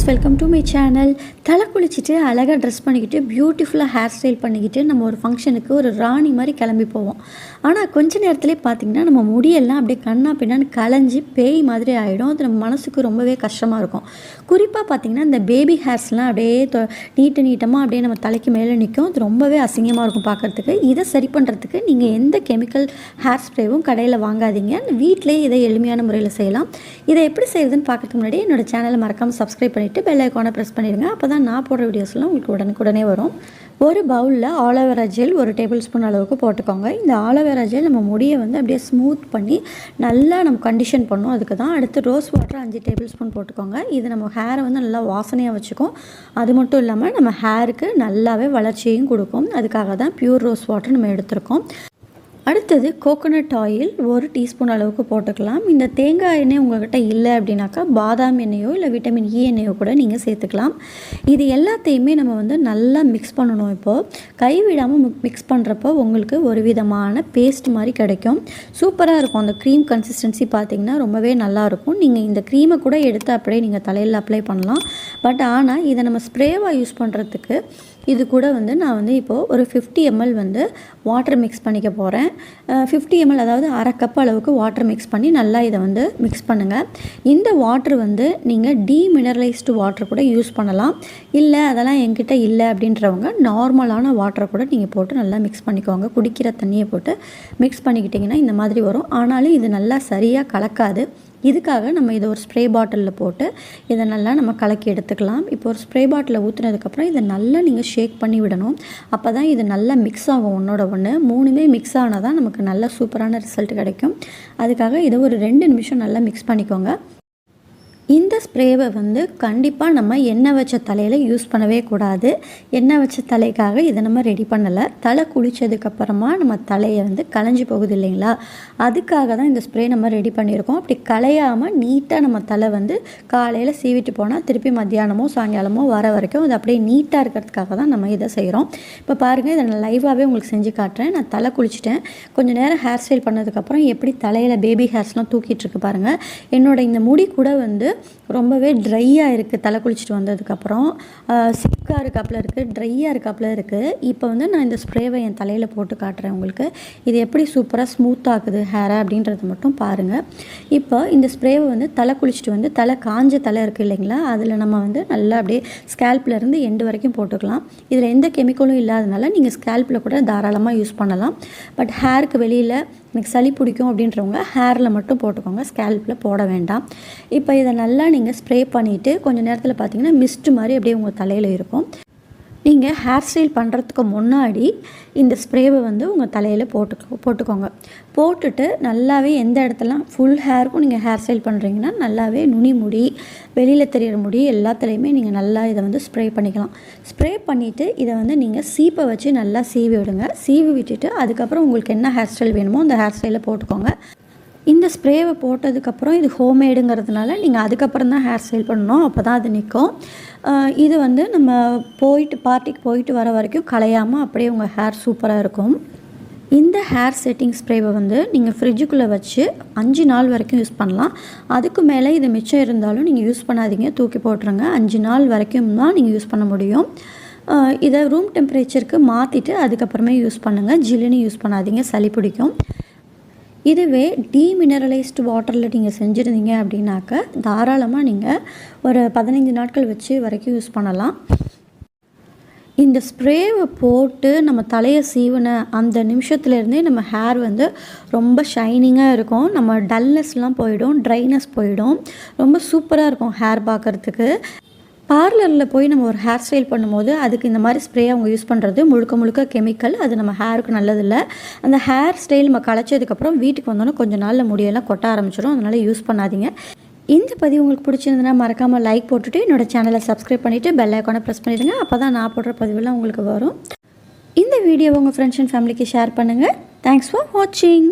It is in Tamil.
Friends, welcome to my channel. தலை குளிச்சுட்டு அழகாக ட்ரெஸ் பண்ணிக்கிட்டு பியூட்டிஃபுல்லாக ஹேர் ஸ்டைல் பண்ணிக்கிட்டு நம்ம ஒரு ஃபங்க்ஷனுக்கு ஒரு ராணி மாதிரி கிளம்பி போவோம். ஆனால் கொஞ்ச நேரத்துலேயே பார்த்திங்கன்னா நம்ம முடியெல்லாம் அப்படியே கண்ணா பின்னான்னு களைஞ்சி பேய் மாதிரி ஆகிடும். அது நம்ம மனசுக்கு ரொம்பவே கஷ்டமாக இருக்கும். குறிப்பாக பார்த்திங்கன்னா இந்த பேபி ஹேர்ஸ்லாம் அப்படியே நீட்டமாக அப்படியே நம்ம தலைக்கு மேலே நிற்கும். அது ரொம்பவே அசிங்கமாக இருக்கும் பார்க்குறதுக்கு. இதை சரி பண்ணுறதுக்கு நீங்கள் எந்த கெமிக்கல் ஹேர் ஸ்ப்ரேவும் கடையில் வாங்காதீங்க. வீட்டிலே இதை எளிமையான முறையில் செய்யலாம். இதை எப்படி செய்யுதுன்னு பார்க்கறதுக்கு முன்னாடி என்னோடய சேனலை மறக்காமல் சப்ஸ்கிரைப் பண்ணிவிட்டு பெல் ஐக்கானை ப்ரெஸ் பண்ணிடுங்க. அப்போ தான் நான் போடுற வீடியோஸ்லாம் உங்களுக்கு உடனுக்குடனே வரும். ஒரு பவுலில் ஆலோவேரா ஜெல் 1 டேபிள் ஸ்பூன் அளவுக்கு போட்டுக்கோங்க. இந்த ஆலோவேரா ஜெல் நம்ம முடியை வந்து அப்படியே ஸ்மூத் பண்ணி நல்லா நம்ம கண்டிஷன் பண்ணோம். அதுக்கு தான். அடுத்து ரோஸ் வாட்டர் 5 டேபிள் ஸ்பூன் போட்டுக்கோங்க. இது நம்ம ஹேரை வந்து நல்லா வாசனையாக வச்சுக்கும். அது மட்டும் இல்லாமல் நம்ம ஹேருக்கு நல்லாவே வளர்ச்சியையும் கொடுக்கும். அதுக்காக தான் பியூர் ரோஸ் வாட்டர் நம்ம எடுத்திருக்கோம். அடுத்தது கோகோனட் ஆயில் 1 டீஸ்பூன் அளவுக்கு போட்டுக்கலாம். இந்த தேங்காய் எண்ணெய் உங்கள்கிட்ட இல்லை அப்படின்னாக்கா பாதாம் எண்ணெயோ இல்லை விட்டமின் இ எண்ணெயோ கூட நீங்கள் சேர்த்துக்கலாம். இது எல்லாத்தையுமே நம்ம வந்து நல்லா மிக்ஸ் பண்ணணும். இப்போது கைவிடாமல் மிக்ஸ் பண்ணுறப்போ உங்களுக்கு ஒரு விதமான பேஸ்ட் மாதிரி கிடைக்கும். சூப்பராக இருக்கும். அந்த க்ரீம் கன்சிஸ்டன்சி பார்த்திங்கன்னா ரொம்பவே நல்லாயிருக்கும். நீங்கள் இந்த க்ரீமை கூட எடுத்து அப்படியே நீங்கள் தலையில் அப்ளை பண்ணலாம். பட் ஆனால் இதை நம்ம ஸ்ப்ரேவாக யூஸ் பண்ணுறதுக்கு இது கூட வந்து நான் வந்து இப்போது ஒரு 50 ml வந்து வாட்டர் மிக்ஸ் பண்ணிக்க போகிறேன். 50 ml அதாவது அரை கப் அளவுக்கு வாட்டர் மிக்ஸ் பண்ணி நல்லா இதை வந்து மிக்ஸ் பண்ணுங்கள். இந்த வாட்டர் வந்து நீங்கள் டீமினரலைஸ்டு வாட்டர் கூட யூஸ் பண்ணலாம். இல்லை அதெல்லாம் என்கிட்ட இல்லை அப்படின்றவங்க நார்மலான வாட்டரை கூட நீங்கள் போட்டு நல்லா மிக்ஸ் பண்ணிக்கோங்க. குடிக்கிற தண்ணியை போட்டு மிக்ஸ் பண்ணிக்கிட்டிங்கன்னா இந்த மாதிரி வரும். ஆனாலும் இது நல்லா சரியாக கலக்காது. இதுக்காக நம்ம இதை ஒரு ஸ்ப்ரே பாட்டிலில் போட்டு இதை நல்லா நம்ம கலக்கி எடுத்துக்கலாம். இப்போ ஒரு ஸ்ப்ரே பாட்டிலில் ஊற்றுனதுக்கப்புறம் இதை நல்லா நீங்கள் ஷேக் பண்ணி விடணும். அப்போ தான் இது நல்லா மிக்ஸ் ஆகும். ஒன்றோட ஒன்று 3மே மிக்ஸ் ஆனால் தான் நமக்கு நல்ல சூப்பரான ரிசல்ட் கிடைக்கும். அதுக்காக இதை ஒரு 2 நிமிஷம் நல்லா மிக்ஸ் பண்ணிக்கோங்க. இந்த ஸ்ப்ரேவை வந்து கண்டிப்பாக நம்ம எண்ணெய் வச்ச தலையில் யூஸ் பண்ணவே கூடாது. எண்ணெய் வச்ச தலைக்காக இதை நம்ம ரெடி பண்ணலை. தலை குளித்ததுக்கப்புறமா நம்ம தலையை வந்து களைஞ்சி போகுது இல்லைங்களா, அதுக்காக தான் இந்த ஸ்ப்ரே நம்ம ரெடி பண்ணியிருக்கோம். அப்படி களையாமல் நீட்டாக நம்ம தலை வந்து காலையில் சீவிட்டு போனால் திருப்பி மத்தியானமோ சாயங்காலமோ வர வரைக்கும் அது அப்படியே நீட்டாக இருக்கிறதுக்காக தான் நம்ம இதை செய்கிறோம். இப்போ பாருங்கள், இதை நான் லைவாகவே உங்களுக்கு செஞ்சு காட்டுறேன். நான் தலை குளிச்சிட்டேன். கொஞ்சம் நேரம் ஹேர் ஸ்டைல் பண்ணதுக்கப்புறம் எப்படி தலையில் பேபி ஹேர்ஸ்லாம் தூக்கிட்டு இருக்கு பாருங்கள். என்னோட இந்த முடி கூட வந்து ரொம்பவே ட்ரையாக இருக்குது. தலை குளிச்சுட்டு வந்ததுக்கப்புறம் சிக்காக இருக்காப்புல இருக்குது, ட்ரையாக இருக்காப்புல இருக்குது. இப்போ வந்து நான் இந்த ஸ்ப்ரேவை என் தலையில் போட்டு காட்டுறேன் உங்களுக்கு. இது எப்படி சூப்பராக ஸ்மூத்தாக்குது ஹேரை அப்படின்றத மட்டும் பாருங்கள். இப்போ இந்த ஸ்ப்ரேவை வந்து தலை குளிச்சுட்டு வந்து தலை காஞ்ச தலை இருக்குது இல்லைங்களா, அதில் நம்ம வந்து நல்லா அப்படியே ஸ்கேல்ப்லேருந்து எண்டு வரைக்கும் போட்டுக்கலாம். இதில் எந்த கெமிக்கலும் இல்லாதனால நீங்கள் ஸ்கேல்பில் கூட தாராளமாக யூஸ் பண்ணலாம். பட் ஹேருக்கு வெளியில் எனக்கு சளி பிடிக்கும் அப்படின்றவங்க ஹேரில் மட்டும் போட்டுக்கோங்க, ஸ்கேல்பில் போட வேண்டாம். இப்போ இதை நல்லா நீங்கள் ஸ்ப்ரே பண்ணிவிட்டு கொஞ்சம் நேரத்தில் பார்த்தீங்கன்னா மிஸ்ட் மாதிரி அப்படியே உங்கள் தலையில் இருக்கும். நீங்கள் ஹேர் ஸ்டைல் பண்ணுறதுக்கு முன்னாடி இந்த ஸ்ப்ரேவை வந்து உங்கள் தலையில் போட்டுக்கோங்க. போட்டுட்டு நல்லாவே எந்த இடத்துலாம் ஃபுல் ஹேருக்கும் நீங்கள் ஹேர் ஸ்டைல் பண்ணுறீங்கன்னா நல்லாவே நுனி முடி, வெளியில் தெரிகிற முடி எல்லாத்துலேயுமே நீங்கள் நல்லா இதை வந்து ஸ்ப்ரே பண்ணிக்கலாம். ஸ்ப்ரே பண்ணிவிட்டு இதை வந்து நீங்கள் சீப்பை வச்சு நல்லா சீவி விடுங்க. சீவி விட்டுட்டு அதுக்கப்புறம் உங்களுக்கு என்ன ஹேர் ஸ்டைல் வேணுமோ அந்த ஹேர் ஸ்டைலை போட்டுக்கோங்க. இந்த ஸ்ப்ரேவை போட்டதுக்கப்புறம் இது ஹோம்மேடுங்கிறதுனால நீங்கள் அதுக்கப்புறம் தான் ஹேர் ஸ்டைல் பண்ணணும். அப்போ தான் அது நிற்கும். இது வந்து நம்ம பார்ட்டிக்கு போயிட்டு வர வரைக்கும் களையாமல் அப்படியே உங்கள் ஹேர் சூப்பராக இருக்கும். இந்த ஹேர் செட்டிங் ஸ்ப்ரேவை வந்து நீங்கள் ஃப்ரிட்ஜுக்குள்ளே வச்சு 5 நாள் வரைக்கும் யூஸ் பண்ணலாம். அதுக்கு மேலே இது மிச்சம் இருந்தாலும் நீங்கள் யூஸ் பண்ணாதீங்க, தூக்கி போட்டுருங்க. 5 நாள் வரைக்கும் தான் நீங்கள் யூஸ் பண்ண முடியும். இதை ரூம் டெம்பரேச்சருக்கு மாற்றிட்டு அதுக்கப்புறமே யூஸ் பண்ணுங்கள். ஜில்லுன்னு யூஸ் பண்ணாதீங்க, சளி பிடிக்கும். இதுவே டீமினரலைஸ்டு வாட்டரில் நீங்கள் செஞ்சுருந்தீங்க அப்படின்னாக்க தாராளமாக நீங்கள் ஒரு 15 நாட்கள் வச்சு வரைக்கும் யூஸ் பண்ணலாம். இந்த ஸ்ப்ரேவை போட்டு நம்ம தலையை சீவின அந்த நிமிஷத்துலேருந்தே நம்ம ஹேர் வந்து ரொம்ப ஷைனிங்காக இருக்கும். நம்ம டல்னஸ்லாம் போயிடும், ட்ரைனஸ் போயிடும். ரொம்ப சூப்பராக இருக்கும் ஹேர் பார்க்குறதுக்கு. பார்லரில் போய் நம்ம ஒரு ஹேர் ஸ்டைல் பண்ணும்போது அதுக்கு இந்த மாதிரி ஸ்ப்ரே அவங்க யூஸ் பண்ணுறது முழுக்க கெமிக்கல். அது நம்ம ஹேருக்கு நல்லதில்லை. அந்த ஹேர் ஸ்டைல் நம்ம களைச்சதுக்கப்புறம் வீட்டுக்கு வந்தோன்னா கொஞ்சம் நாளில் முடியெல்லாம் கொட்ட ஆரம்பிச்சிடும். அதனால் யூஸ் பண்ணாதீங்க. இந்த பதிவு உங்களுக்கு பிடிச்சிருந்ததுன்னா மறக்காமல் லைக் போட்டுட்டு என்னோடய சேனலை சப்ஸ்கிரைப் பண்ணிவிட்டு பெல் ஐக்கானை ப்ரெஸ் பண்ணிடுங்க. அப்போ தான் நான் போடுற பதிவெல்லாம் உங்களுக்கு வரும். இந்த வீடியோவை உங்கள் ஃப்ரெண்ட்ஸ் அண்ட் ஃபேமிலிக்கு ஷேர் பண்ணுங்கள். தேங்க்ஸ் ஃபார் வாட்சிங்.